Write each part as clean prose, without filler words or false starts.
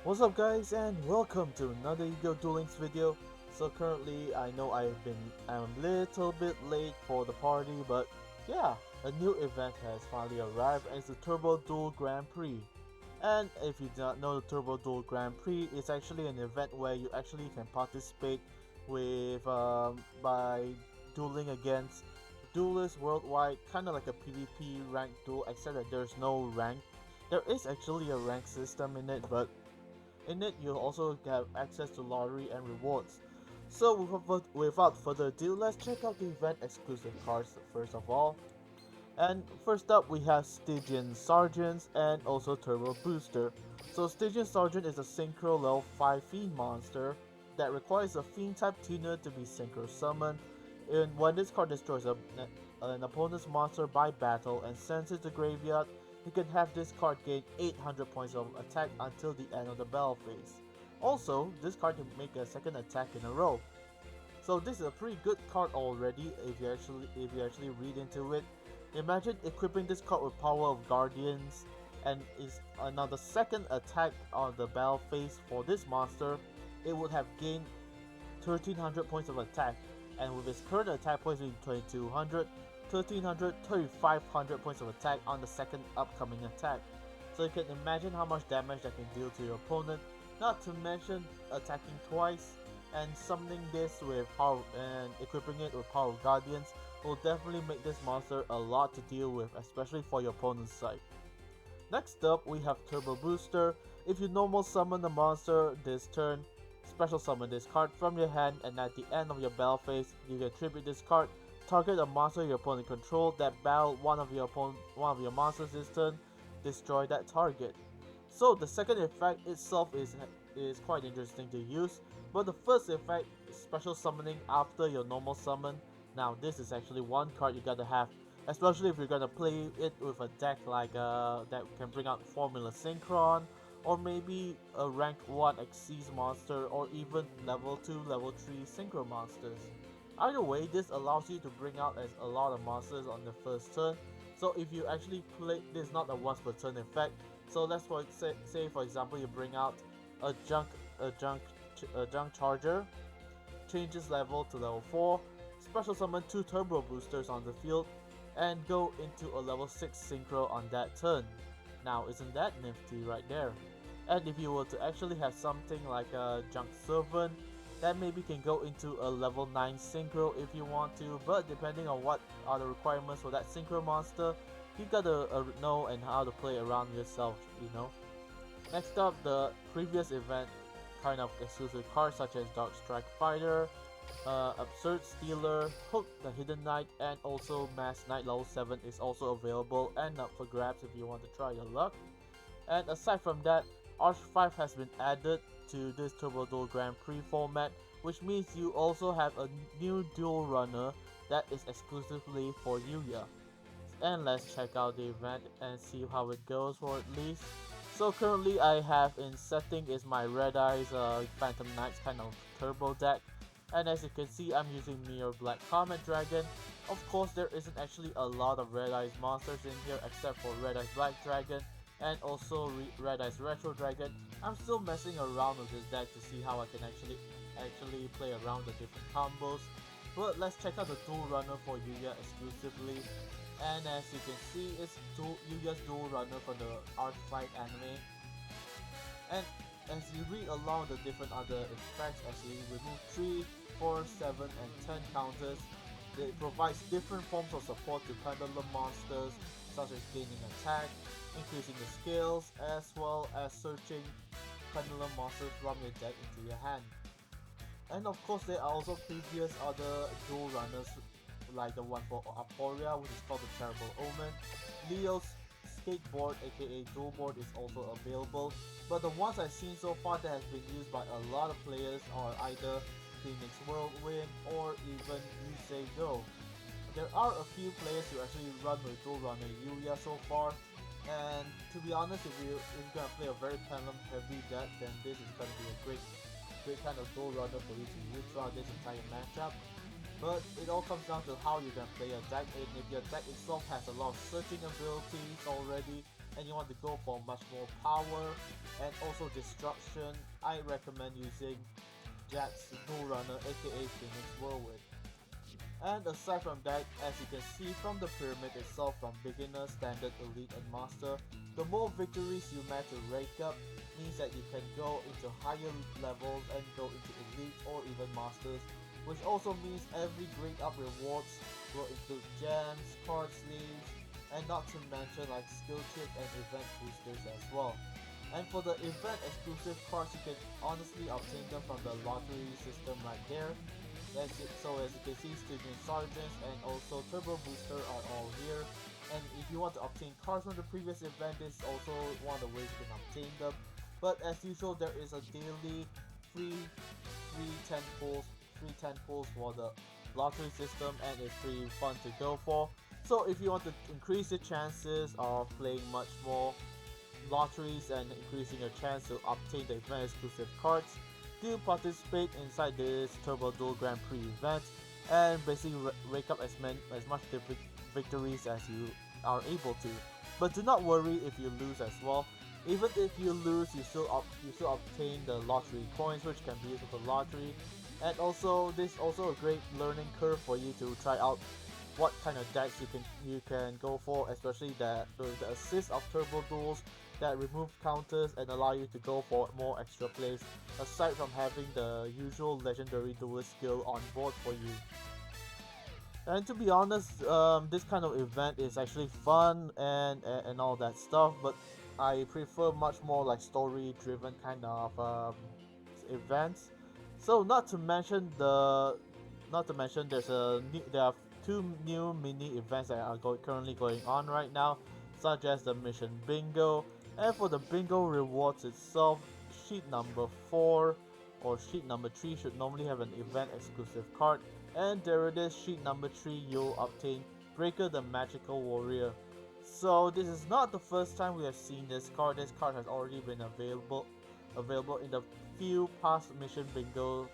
What's up guys, and welcome to another YuGiOh Duelings video. So currently I know I'm a little bit late for the party, but yeah, a new event has finally arrived, and it's the Turbo Duel Grand Prix. And if you do not know, the Turbo Duel Grand Prix is actually an event where you actually can participate with by dueling against duelists worldwide, kind of like a PvP ranked duel, except that there's no rank. There is actually a rank system in it, but in it, you'll also have access to lottery and rewards. So without further ado, let's check out the event exclusive cards first of all. And first up, we have Stygian Sergeants and also Turbo Booster. So Stygian Sergeant is a Synchro level 5 Fiend monster that requires a Fiend type tuner to be Synchro summoned. And when this card destroys an opponent's monster by battle and sends it to graveyard, you can have this card gain 800 points of attack until the end of the battle phase. Also, this card can make a second attack in a row. So this is a pretty good card already if you actually read into it. Imagine equipping this card with Power of Guardians and is another second attack on the battle phase for this monster. It would have gained 1300 points of attack, and with its current attack points being 2200, 1300, 3500 points of attack on the second upcoming attack. So you can imagine how much damage that can deal to your opponent, not to mention attacking twice, and summoning this with power and equipping it with Power of Guardians will definitely make this monster a lot to deal with, especially for your opponent's side. Next up, we have Turbo Booster. If you normal summon the monster this turn, special summon this card from your hand, and at the end of your battle phase, you can tribute this card. Target a monster your opponent controls that battle one of your monsters this turn. Destroy that target. So the second effect itself is quite interesting to use, but the first effect is special summoning after your normal summon. Now this is actually one card you gotta have, especially if you're gonna play it with a deck like that can bring out Formula Synchron, or maybe a rank 1 Xyz monster, or even level 2, level 3 Synchro monsters. Either way, this allows you to bring out as a lot of monsters on the first turn. So if you actually play, this is not a once per turn effect. So let's say for example you bring out a junk charger, changes level to level 4, special summon 2 turbo boosters on the field, and go into a level 6 synchro on that turn. Now isn't that nifty right there? And if you were to actually have something like a junk servant, that maybe can go into a level 9 synchro if you want to, but depending on what are the requirements for that synchro monster, you gotta know and how to play around yourself, you know. Next up, the previous event kind of exclusive cards such as Dark Strike Fighter, Absurd Stealer, Hook the Hidden Knight, and also Mass Knight level 7 is also available and up for grabs if you want to try your luck. And aside from that, Arch 5 has been added to this Turbo Duel Grand Prix format, which means you also have a new duel runner that is exclusively for YuGiOh. And let's check out the event and see how it goes for at least. So currently I have in setting is my Red Eyes Phantom Knights kind of turbo deck, and as you can see I'm using Mirror Black Comet Dragon. Of course there isn't actually a lot of Red Eyes monsters in here except for Red Eyes Black Dragon and also Red Eyes Retro Dragon. I'm still messing around with this deck to see how I can actually play around the different combos. But let's check out the Duel Runner for YuGiOh exclusively. And as you can see, it's YuGiOh's Duel Runner from the Arch Fight anime. And as you read along the different other effects, as you remove 3, 4, 7, and 10 counters, it provides different forms of support to pendulum monsters, such as gaining attack, increasing the skills, as well as searching pendulum monsters from your deck into your hand. And of course there are also previous other duel runners like the one for Aporia, which is called the Terrible Omen. Leo's skateboard aka duel board is also available, but the ones I've seen so far that has been used by a lot of players are either Phoenix Whirlwind or even YuGiOh. There are a few players who actually run with duel runner YuGiOh so far, and to be honest, if you're gonna play a very pendulum heavy deck, then this is gonna be a great kind of duel runner for you to use throughout this entire matchup. But it all comes down to how you're gonna play your deck, and if your deck itself has a lot of searching abilities already, and you want to go for much more power and also destruction, I recommend using Jack's Bull Runner, aka Phoenix Whirlwind. And aside from that, as you can see from the pyramid itself, from beginner, standard, elite, and master, the more victories you manage to rake up means that you can go into higher levels and go into elite or even masters, which also means every grade up rewards will include gems, card sleeves, and not to mention like skill chip and event boosters as well. And for the event exclusive cards, you can honestly obtain them from the lottery system right there. So as you can see, Student Sergeants and also Turbo Booster are all here. And if you want to obtain cards from the previous event, this is also one of the ways you can obtain them. But as usual, there is a daily free free 10 pulls, free 10 pulls for the lottery system, and it's pretty fun to go for. So if you want to increase your chances of playing much more lotteries and increasing your chance to obtain the event exclusive cards, do participate inside this Turbo Duel Grand Prix event and basically rake up as much victories as you are able to. But do not worry if you lose as well. Even if you lose, you still obtain the lottery coins, which can be used for the lottery. And also, this is also a great learning curve for you to try out what kind of decks you can go for, especially the assist of Turbo Duels that remove counters and allow you to go for more extra plays, aside from having the usual legendary duelist skill on board for you. And to be honest, this kind of event is actually fun and all that stuff, but I prefer much more like story-driven kind of events. So not to mention there are two new mini events that are currently going on right now, such as the Mission Bingo. And for the Bingo rewards itself, sheet number 4 or sheet number 3 should normally have an event exclusive card. And there it is, sheet number 3, you'll obtain Breaker the Magical Warrior. So this is not the first time we have seen this card. This card has already been available in the few past Mission Bingo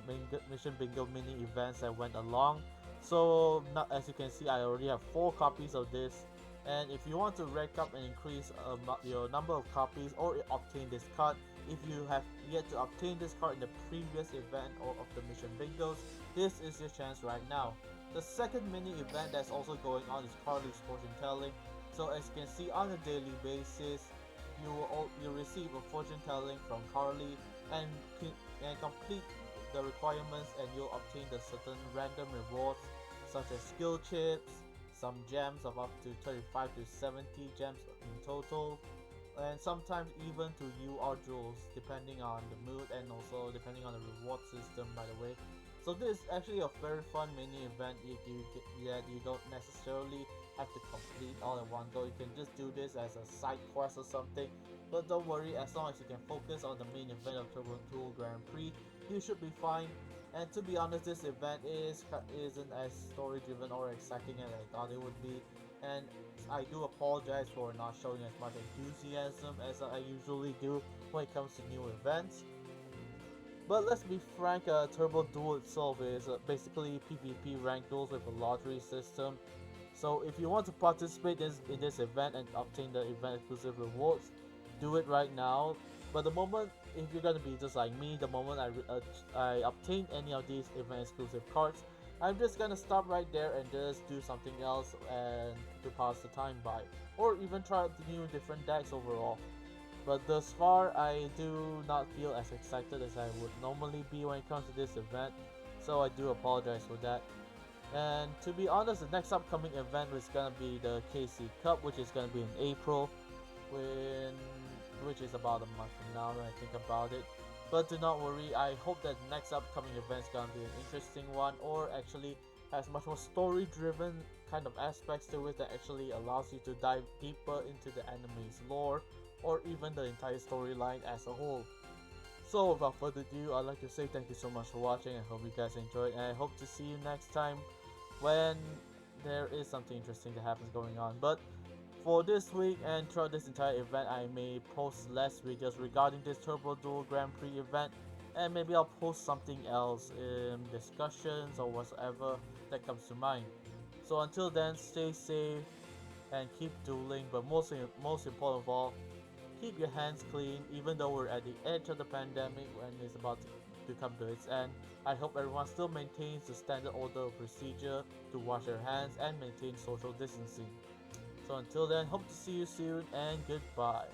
mini events that went along. So now, as you can see, I already have 4 copies of this. And if you want to rack up and increase your number of copies or obtain this card, if you have yet to obtain this card in the previous event or of the Mission Bingos, this is your chance right now. The second mini event that's also going on is Carly's Fortune Telling. So as you can see, on a daily basis, you receive a fortune telling from Carly and complete the requirements, and you'll obtain the certain random rewards such as skill chips, some gems of up to 35 to 70 gems in total, and sometimes even to UR jewels depending on the mood and also depending on the reward system, by the way. So this is actually a very fun mini event that you don't necessarily have to complete all at one go. You can just do this as a side quest or something. But don't worry, as long as you can focus on the main event of Turbo Duel Grand Prix, you should be fine. And to be honest, this event isn't as story driven or exciting as I thought it would be. And I do apologize for not showing as much enthusiasm as I usually do when it comes to new events. But let's be frank, Turbo Duel itself is basically PvP ranked duels with a lottery system. So if you want to participate in this event and obtain the event exclusive rewards, do it right now. But the moment, if you're gonna be just like me, the moment I obtain any of these event exclusive cards, I'm just gonna stop right there and just do something else and to pass the time by, or even try out the new different decks overall. But thus far, I do not feel as excited as I would normally be when it comes to this event, so I do apologize for that. And to be honest, the next upcoming event is gonna be the KC Cup, which is gonna be in April, which is about a month from now when I think about it. But do not worry, I hope that the next upcoming event is gonna be an interesting one, or actually has much more story driven kind of aspects to it that actually allows you to dive deeper into the anime's lore, or even the entire storyline as a whole. So without further ado, I'd like to say thank you so much for watching. I hope you guys enjoyed, and I hope to see you next time when there is something interesting that happens going on. But for this week and throughout this entire event, I may post less videos regarding this Turbo Duel Grand Prix event, and maybe I'll post something else in discussions or whatever that comes to mind. So until then, stay safe, and keep dueling, but most important of all, keep your hands clean even though we're at the edge of the pandemic when it's about to come to its end. I hope everyone still maintains the standard order of procedure to wash their hands and maintain social distancing. So until then, hope to see you soon and goodbye.